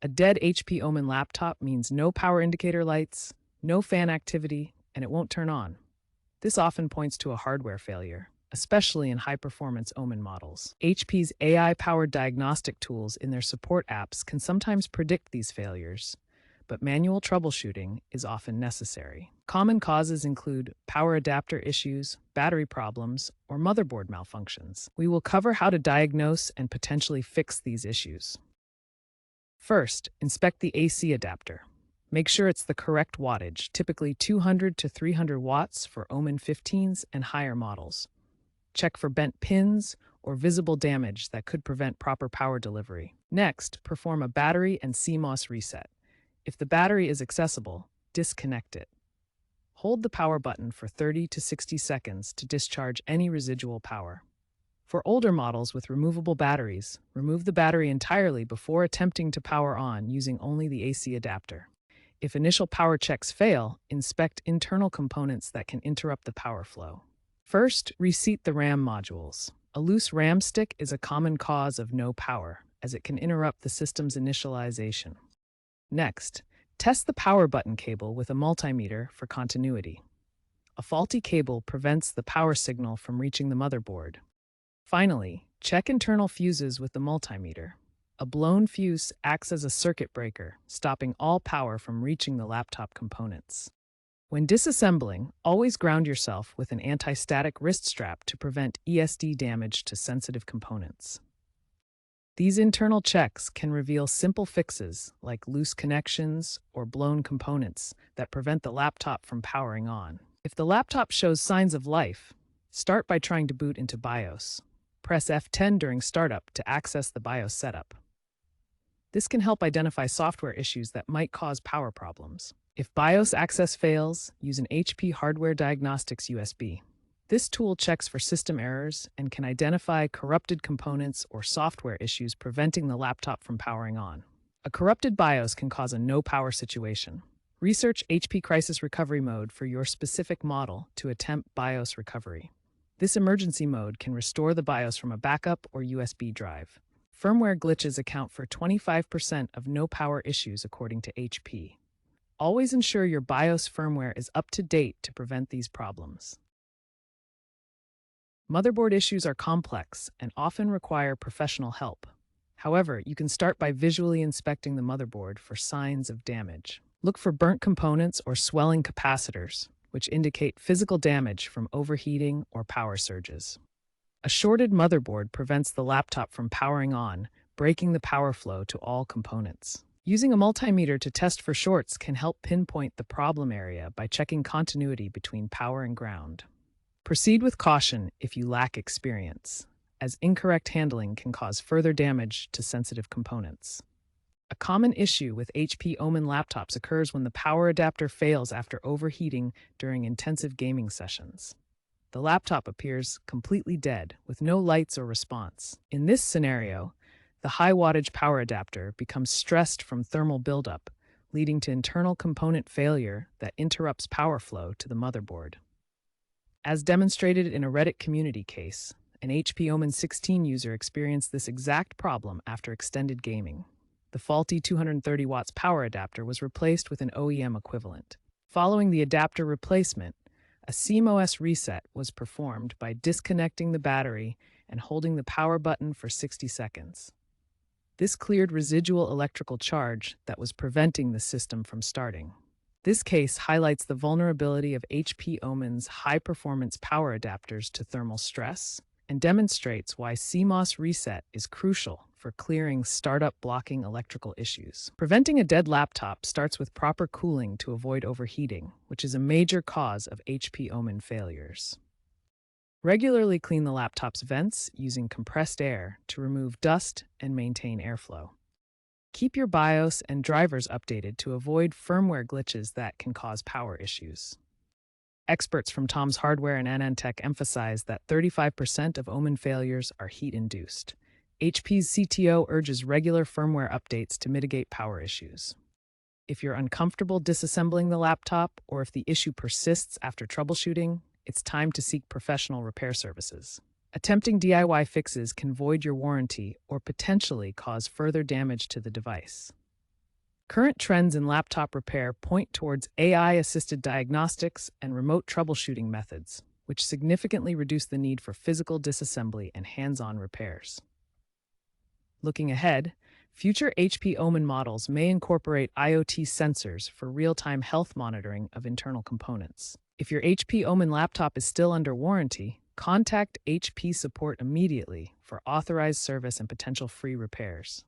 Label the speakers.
Speaker 1: A dead HP Omen laptop means no power indicator lights, no fan activity, and it won't turn on. This often points to a hardware failure, especially in high-performance Omen models. HP's AI-powered diagnostic tools in their support apps can sometimes predict these failures, but manual troubleshooting is often necessary. Common causes include power adapter issues, battery problems, or motherboard malfunctions. We will cover how to diagnose and potentially fix these issues. First, inspect the AC adapter. Make sure it's the correct wattage, typically 200 to 300 watts for Omen 15s and higher models. Check for bent pins or visible damage that could prevent proper power delivery. Next, perform a battery and CMOS reset. If the battery is accessible, disconnect it. Hold the power button for 30 to 60 seconds to discharge any residual power. For older models with removable batteries, remove the battery entirely before attempting to power on using only the AC adapter. If initial power checks fail, inspect internal components that can interrupt the power flow. First, reseat the RAM modules. A loose RAM stick is a common cause of no power, as it can interrupt the system's initialization. Next, test the power button cable with a multimeter for continuity. A faulty cable prevents the power signal from reaching the motherboard. Finally, check internal fuses with the multimeter. A blown fuse acts as a circuit breaker, stopping all power from reaching the laptop components. When disassembling, always ground yourself with an anti-static wrist strap to prevent ESD damage to sensitive components. These internal checks can reveal simple fixes like loose connections or blown components that prevent the laptop from powering on. If the laptop shows signs of life, start by trying to boot into BIOS. Press F10 during startup to access the BIOS setup. This can help identify software issues that might cause power problems. If BIOS access fails, use an HP Hardware Diagnostics USB. This tool checks for system errors and can identify corrupted components or software issues preventing the laptop from powering on. A corrupted BIOS can cause a no-power situation. Research HP Crisis Recovery Mode for your specific model to attempt BIOS recovery. This emergency mode can restore the BIOS from a backup or USB drive. Firmware glitches account for 25% of no-power issues according to HP. Always ensure your BIOS firmware is up to date to prevent these problems. Motherboard issues are complex and often require professional help. However, you can start by visually inspecting the motherboard for signs of damage. Look for burnt components or swelling capacitors, which indicate physical damage from overheating or power surges. A shorted motherboard prevents the laptop from powering on, breaking the power flow to all components. Using a multimeter to test for shorts can help pinpoint the problem area by checking continuity between power and ground. Proceed with caution if you lack experience, as incorrect handling can cause further damage to sensitive components. A common issue with HP Omen laptops occurs when the power adapter fails after overheating during intensive gaming sessions. The laptop appears completely dead, with no lights or response. In this scenario, the high-wattage power adapter becomes stressed from thermal buildup, leading to internal component failure that interrupts power flow to the motherboard. As demonstrated in a Reddit community case, an HP Omen 16 user experienced this exact problem after extended gaming. The faulty 230 watts power adapter was replaced with an OEM equivalent. Following the adapter replacement, a CMOS reset was performed by disconnecting the battery and holding the power button for 60 seconds. This cleared residual electrical charge that was preventing the system from starting. This case highlights the vulnerability of HP Omen's high-performance power adapters to thermal stress and demonstrates why CMOS reset is crucial for clearing startup blocking electrical issues. Preventing a dead laptop starts with proper cooling to avoid overheating, which is a major cause of HP Omen failures. Regularly clean the laptop's vents using compressed air to remove dust and maintain airflow. Keep your BIOS and drivers updated to avoid firmware glitches that can cause power issues. Experts from Tom's Hardware and AnandTech emphasize that 35% of Omen failures are heat-induced. HP's CTO urges regular firmware updates to mitigate power issues. If you're uncomfortable disassembling the laptop or if the issue persists after troubleshooting, it's time to seek professional repair services. Attempting DIY fixes can void your warranty or potentially cause further damage to the device. Current trends in laptop repair point towards AI-assisted diagnostics and remote troubleshooting methods, which significantly reduce the need for physical disassembly and hands-on repairs. Looking ahead, future HP Omen models may incorporate IoT sensors for real-time health monitoring of internal components. If your HP Omen laptop is still under warranty, contact HP support immediately for authorized service and potential free repairs.